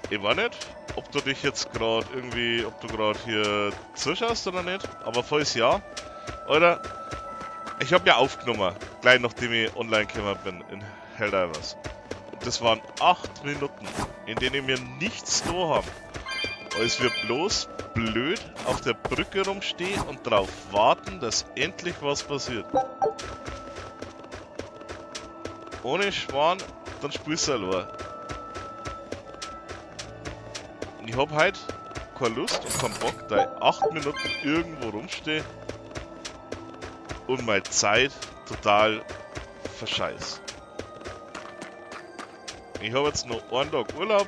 Ich weiß nicht, ob du dich jetzt gerade irgendwie, ob du gerade hier zuschaust oder nicht, aber falls ja, Alter, ich habe ja aufgenommen, gleich nachdem ich online gekommen bin in Helldivers. Und das waren 8 Minuten, in denen wir nichts da haben, als wir bloß blöd auf der Brücke rumstehen und drauf warten, dass endlich was passiert. Ohne Schwan, dann spielst du allein. Und ich hab halt keine Lust und keinen Bock, da ich 8 Minuten irgendwo rumstehe und meine Zeit total verscheiß. Ich habe jetzt noch einen Tag Urlaub,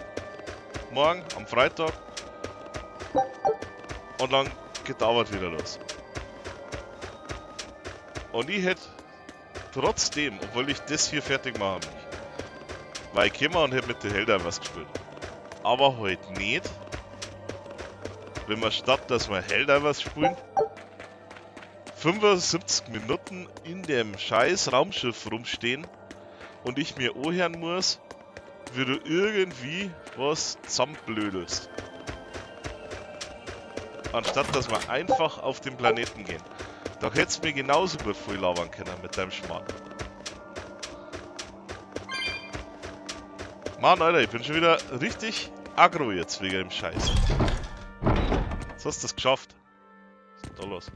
morgen am Freitag, und dann geht die Arbeit wieder los. Und ich hätte trotzdem, obwohl ich das hier fertig machen möchte, weil ich käme und hätte mit den Heldern was gespielt. Aber heute nicht, wenn wir statt dass wir Helldivers spielen, 75 Minuten in dem scheiß Raumschiff rumstehen und ich mir anhören muss, wie du irgendwie was zusammenblödelst. Anstatt dass wir einfach auf den Planeten gehen. Da hättest du mir genauso gut viel labern können mit deinem Schmarrn. Mann, Alter, ich bin schon wieder richtig aggro jetzt wegen dem Scheiß. So hast du das geschafft. Was ist da los?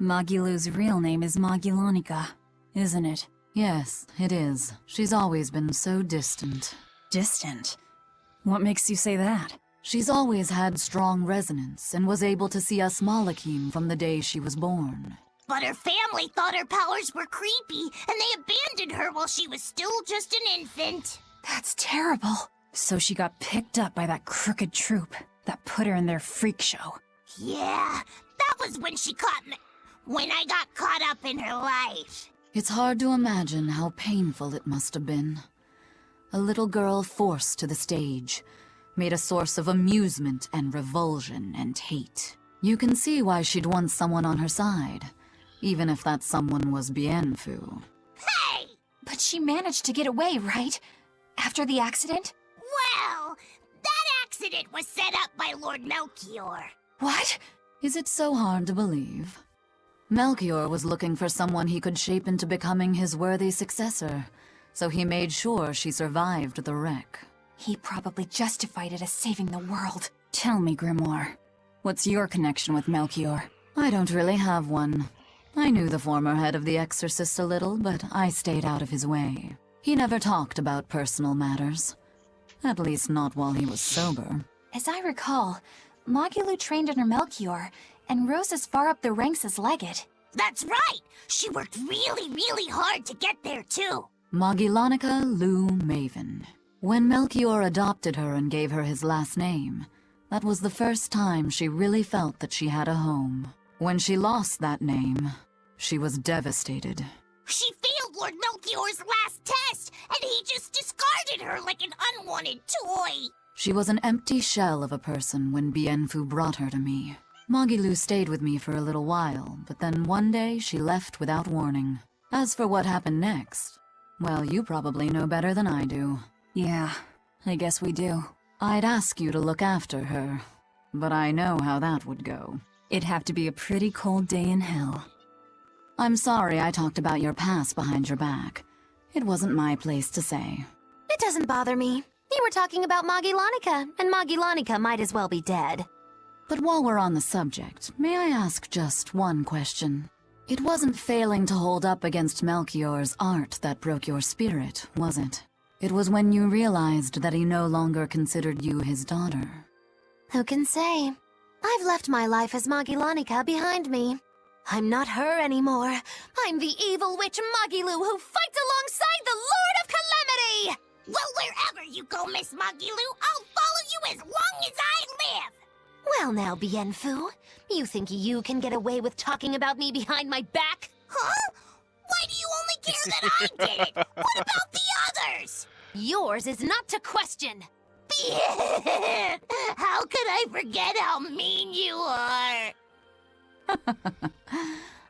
Magilu's real name is Magilanica, isn't it? Yes, it is. She's always been so distant. Distant? What makes you say that? She's always had strong resonance and was able to see us Malakim from the day she was born. But her family thought her powers were creepy, and they abandoned her while she was still just an infant. That's terrible. So she got picked up by that crooked troupe that put her in their freak show. Yeah, that was when she caught me. When I got caught up in her life. It's hard to imagine how painful it must have been. A little girl forced to the stage, made a source of amusement and revulsion and hate. You can see why she'd want someone on her side, even if that someone was Bienfu. Hey! But she managed to get away, right? After the accident? Well, that accident was set up by Lord Melchior. What? Is it so hard to believe? Melchior was looking for someone he could shape into becoming his worthy successor, so he made sure she survived the wreck. He probably justified it as saving the world. Tell me, Grimoire, what's your connection with Melchior? I don't really have one. I knew the former head of the Exorcist a little, but I stayed out of his way. He never talked about personal matters. At least not while he was sober. As I recall, Magilu trained under Melchior and rose as far up the ranks as legate. That's right! She worked really hard to get there, too. Magilanica Lou Maven. When Melchior adopted her and gave her his last name, that was the first time she really felt that she had a home. When she lost that name, she was devastated. She failed Lord Melchior's last test, and he just discarded her like an unwanted toy. She was an empty shell of a person when Bienfu brought her to me. Magilu stayed with me for a little while, but then one day she left without warning. As for what happened next, well, you probably know better than I do. Yeah, I guess we do. I'd ask you to look after her, but I know how that would go. It'd have to be a pretty cold day in hell. I'm sorry I talked about your past behind your back. It wasn't my place to say. It doesn't bother me. You were talking about Magilanica, and Magilanica might as well be dead. But while we're on the subject, may I ask just one question? It wasn't failing to hold up against Melchior's art that broke your spirit, was it? It was when you realized that he no longer considered you his daughter. Who can say? I've left my life as Magilanica behind me. I'm not her anymore. I'm the evil witch Magilu who fights alongside the Lord of Calamity! Well, wherever you go, Miss Magilu, I'll follow you as long as I live! Well now, Bienfu, you think you can get away with talking about me behind my back? Huh? Why do you only care that I did it? What about the others? Yours is not to question. How could I forget how mean you are?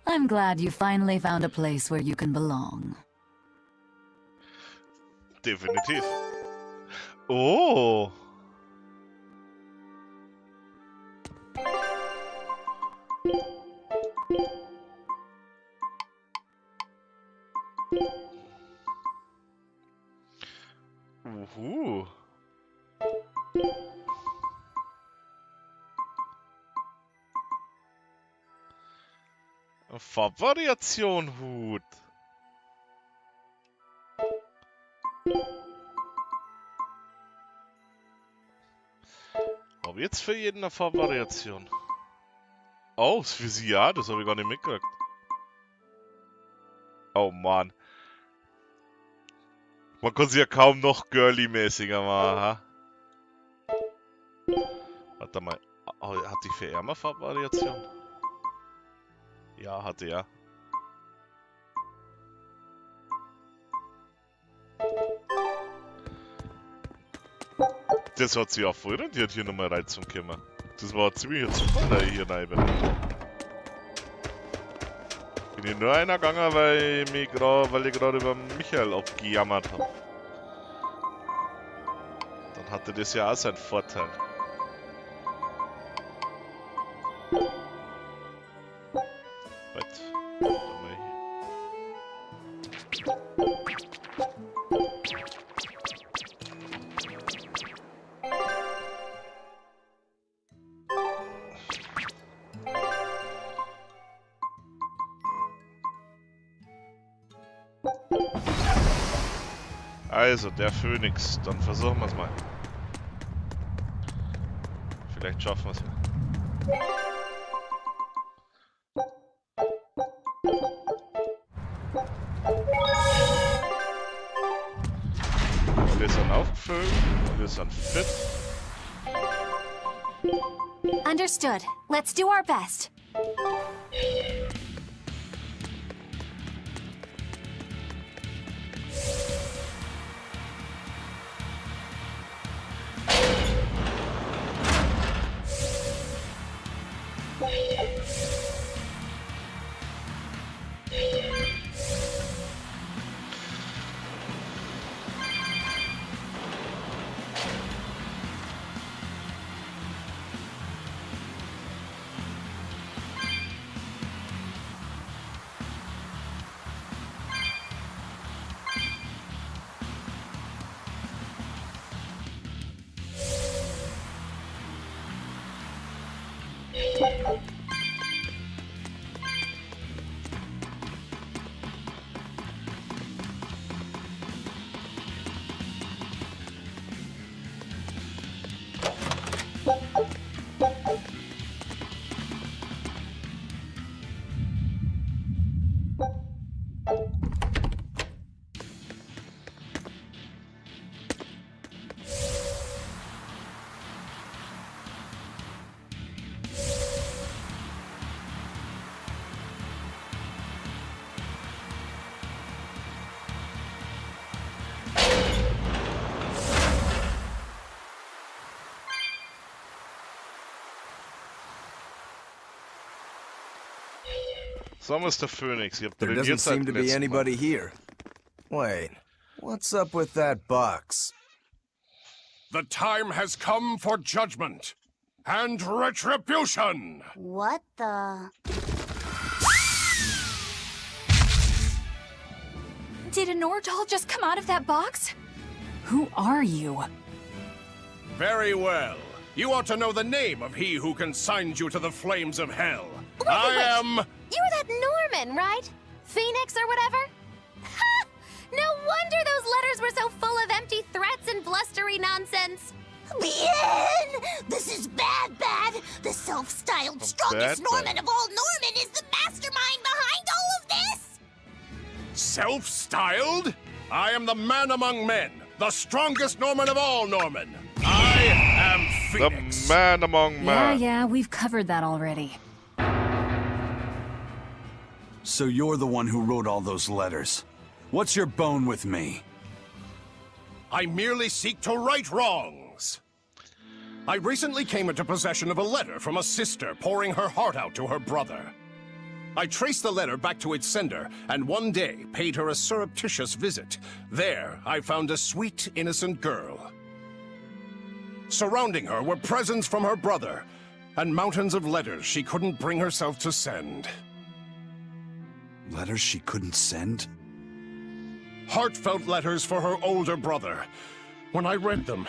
I'm glad you finally found a place where you can belong. definitiv. Oh. Farbvariation Hut. Aber jetzt für jeden eine Farbvariation. Oh, ist für sie ja, das habe ich gar nicht mitgekriegt. Oh Mann. Man kann sie ja kaum noch girly-mäßiger machen, ha? Warte mal. Oh, hatte ich für Ärmer Farbvariation? Ja, hatte ja. Das hat sie auch vorher, die hat hier nochmal rein zum Kommen. Das war ziemlich Zufall hier rein. Bin ich nur einer gegangen, weil ich gerade über Michael abgejammert habe. Dann hatte das ja auch seinen Vorteil. Weit. Warte mal hier. Also, der Phönix. Dann versuchen wir es mal. Vielleicht schaffen wir es ja. Alle sind aufgefüllt. Alle sind fit. Understood. Let's do our best. So, Mr. Phönix, ihr habt There trainiert doesn't seit seem to be letztem Mal. anybody here. Wait, what's up with that box? The time has come for judgment and retribution! What the? Did a Nordal just come out of that box? Who are you? Very well. You ought to know the name of he who consigns you to the flames of hell. I am... You're that Norman, right? Phönix or whatever? Ha! No wonder those letters were so full of empty threats and blustery nonsense. Bien! This is bad. The self-styled strongest bad. Norman of all Norman is the mastermind behind all of this! self-styled? I am the man among men, the strongest Norman of all Norman. I am Phönix. The man among men. Yeah, we've covered that already. So you're the one who wrote all those letters. What's your bone with me? I merely seek to right wrongs. I recently came into possession of a letter from a sister pouring her heart out to her brother. I traced the letter back to its sender, and one day paid her a surreptitious visit. There, I found a sweet, innocent girl. Surrounding her were presents from her brother, and mountains of letters she couldn't bring herself to send. Letters she couldn't send? Heartfelt letters for her older brother. When I read them,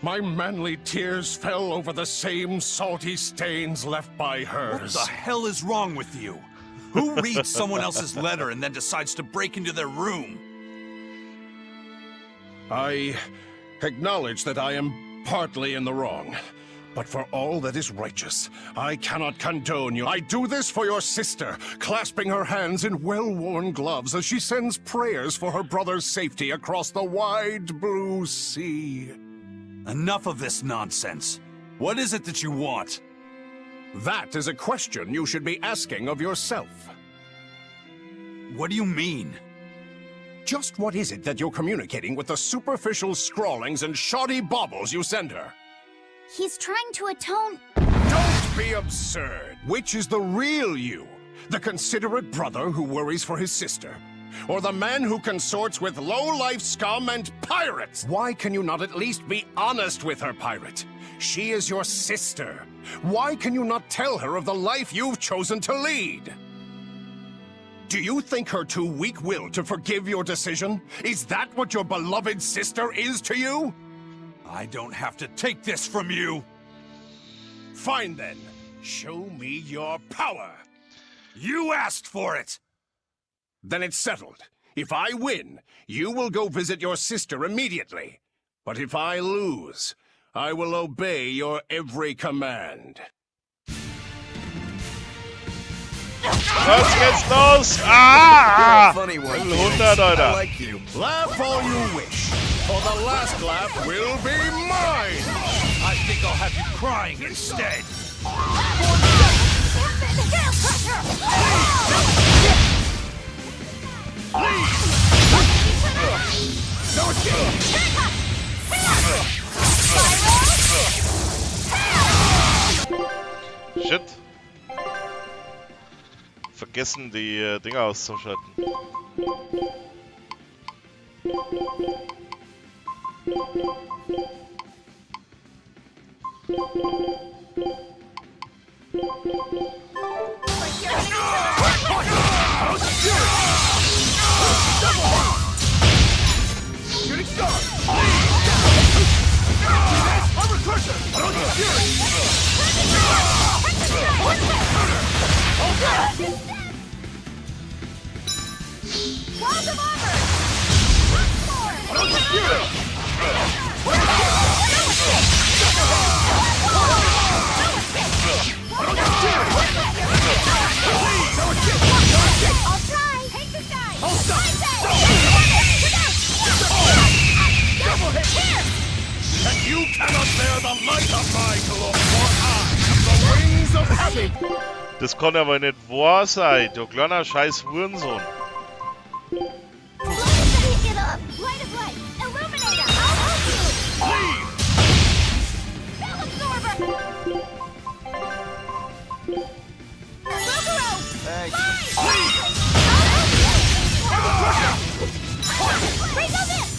my manly tears fell over the same salty stains left by hers. What the hell is wrong with you? Who reads someone else's letter and then decides to break into their room? I acknowledge that I am partly in the wrong. But for all that is righteous, I cannot condone you. I do this for your sister, clasping her hands in well-worn gloves as she sends prayers for her brother's safety across the wide blue sea. Enough of this nonsense. What is it that you want? That is a question you should be asking of yourself. What do you mean? Just what is it that you're communicating with the superficial scrawlings and shoddy baubles you send her? He's trying to atone. Don't be absurd. Which is the real you? The considerate brother who worries for his sister? Or the man who consorts with low-life scum and pirates? Why can you not at least be honest with her, pirate? She is your sister. Why can you not tell her of the life you've chosen to lead? Do you think her too weak-willed to forgive your decision? Is that what your beloved sister is to you? I don't have to take this from you! Fine then. Show me your power. You asked for it! Then it's settled. If I win, you will go visit your sister immediately. But if I lose, I will obey your every command. Was geht's los? Ah! Funny one. 100, I Alter. like you. Laugh all you wish, for the last laugh will be mine! I think I'll have you crying instead! Shit. Vergessen, die Dinger auszuschalten. You cannot bear the light of my glory, for I am the wings of heaven! Das kann aber nicht wahr sein, du kleiner scheiß Hurensohn. Get up! Light of light! Illuminator! I'll help you! Bell absorber! Boogaroo! Thanks. Bring them in!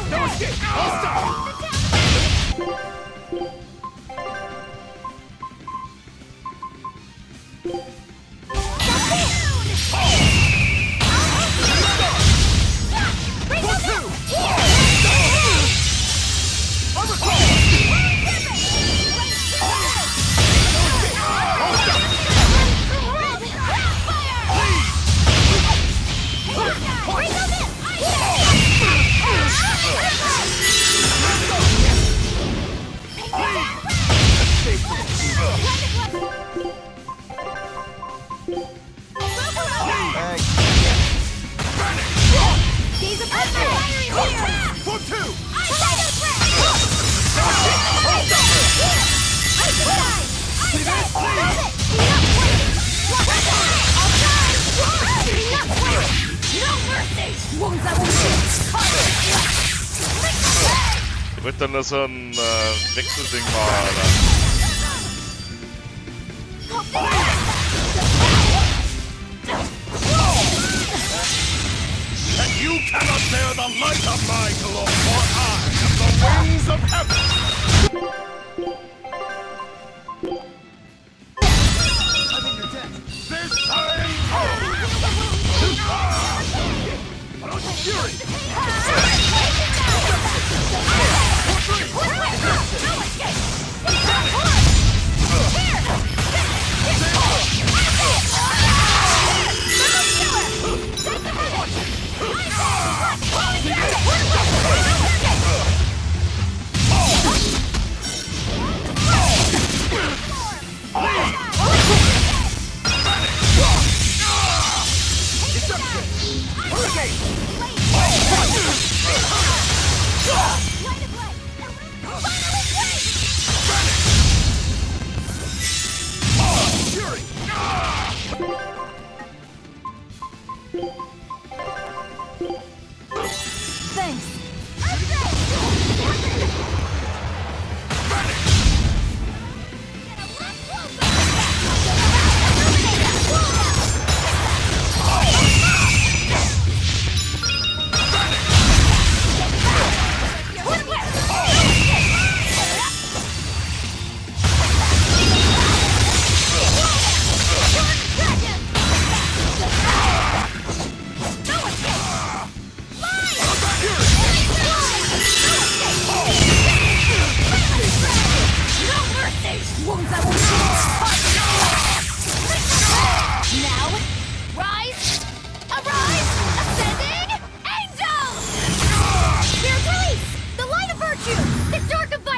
No escape! I'll stop! möchte dann nur so ein Wechselding machen, oder? And you cannot bear the light of my glow, for I am the wings of heaven! This time, Fury!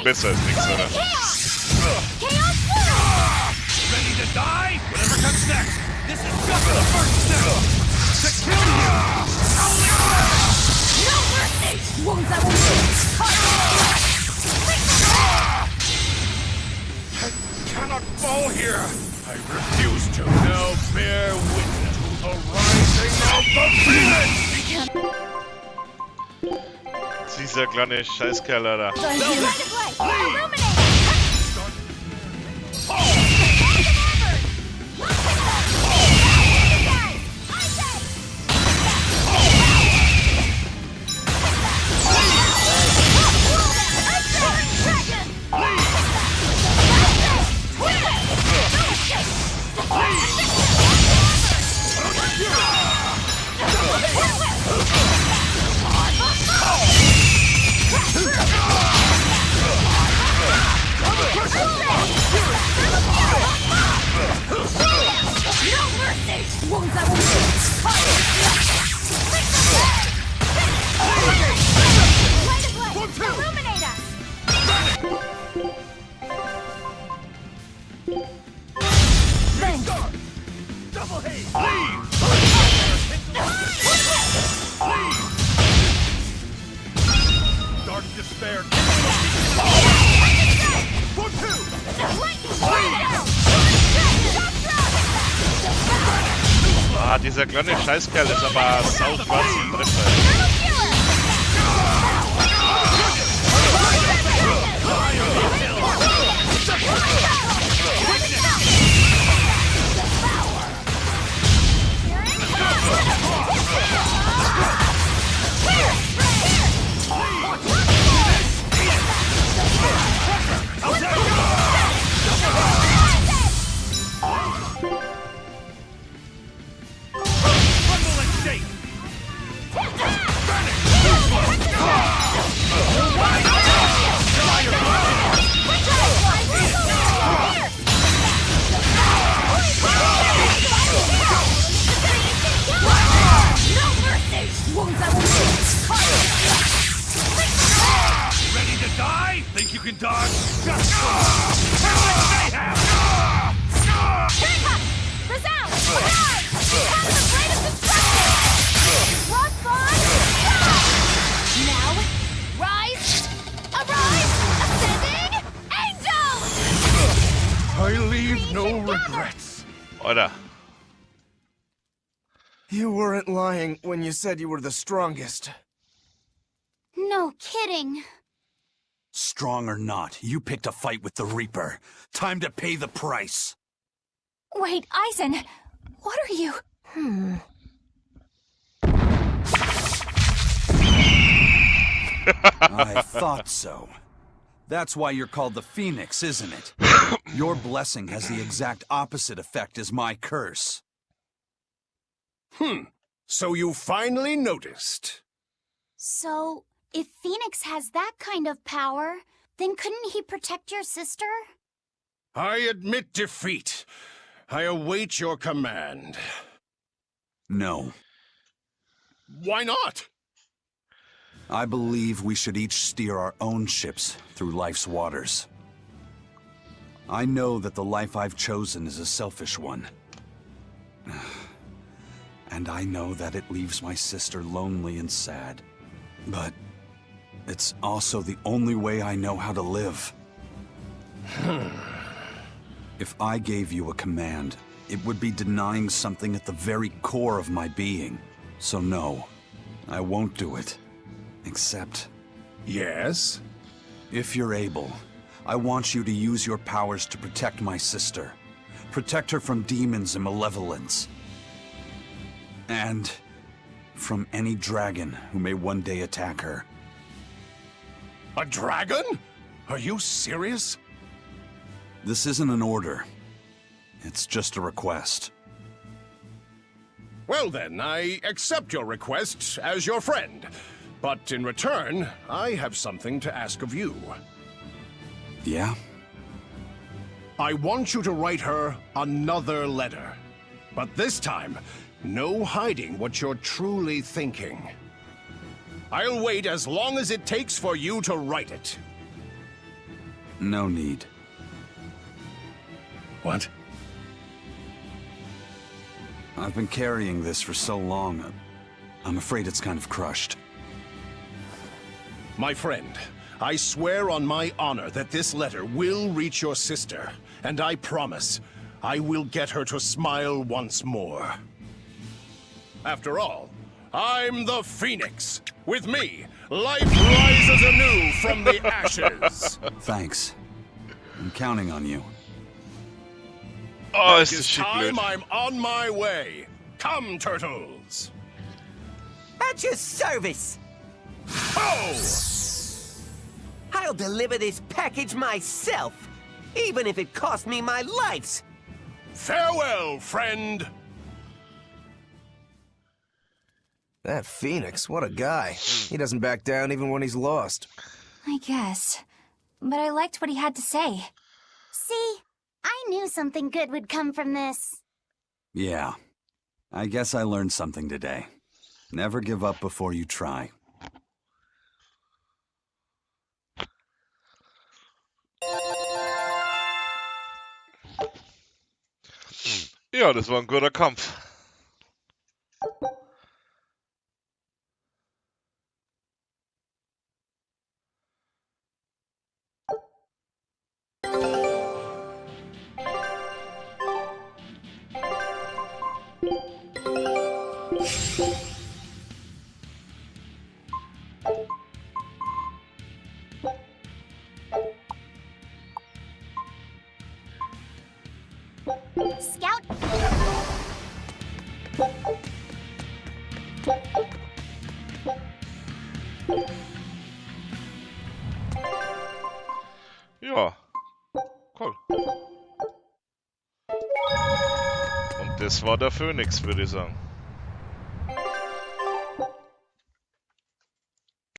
Besser als nichts, oder? Ready to die? Whatever comes next. This is just the first step. To kill you. No mercy! Wounds I will I cannot fall here! I refuse to. Now bear witness to the rising of the Phönix! Dieser kleine Scheißkerl, Alter. Dark despair! Ah, dieser kleine Scheißkerl ist aber sauschwarz im Treffer. Ready to die? Think you can dodge? Just I leave no regrets. Alter. You weren't lying when you said you were the strongest. No kidding. Strong or not, you picked a fight with the Reaper. Time to pay the price. Wait, Eisen, what are you? I thought so. That's why you're called the Phönix, isn't it? Your blessing has the exact opposite effect as my curse. So you finally noticed. So, if Phönix has that kind of power, then couldn't he protect your sister? I admit defeat. I await your command. No. Why not? I believe we should each steer our own ships through life's waters. I know that the life I've chosen is a selfish one. And I know that it leaves my sister lonely and sad. But it's also the only way I know how to live. If I gave you a command, it would be denying something at the very core of my being. So no, I won't do it. Except, Yes? if you're able, I want you to use your powers to protect my sister. Protect her from demons and malevolence. And from any dragon who may one day attack her. A dragon? Are you serious? This isn't an order. It's just a request. Well then, I accept your request as your friend. But in return, I have something to ask of you. Yeah? I want you to write her another letter. But this time, no hiding what you're truly thinking. I'll wait as long as it takes for you to write it. No need. What? I've been carrying this for so long, I'm afraid it's kind of crushed. My friend, I swear on my honor that this letter will reach your sister, and I promise I will get her to smile once more. After all, I'm the Phönix. With me, life rises anew from the ashes. Thanks. I'm counting on you. Oh, It ist das is shit time blöd. I'm on my way. Come, turtles. At your service! Oh! I'll deliver this package myself, even if it cost me my life! Farewell, friend. That Phönix, what a guy. He doesn't back down even when he's lost. I guess. But I liked what he had to say. See? I knew something good would come from this. Yeah. I guess I learned something today. Never give up before you try. Ja, das war ein guter Kampf. Scout. Ja. Cool. Und das war der Phönix, würde ich sagen.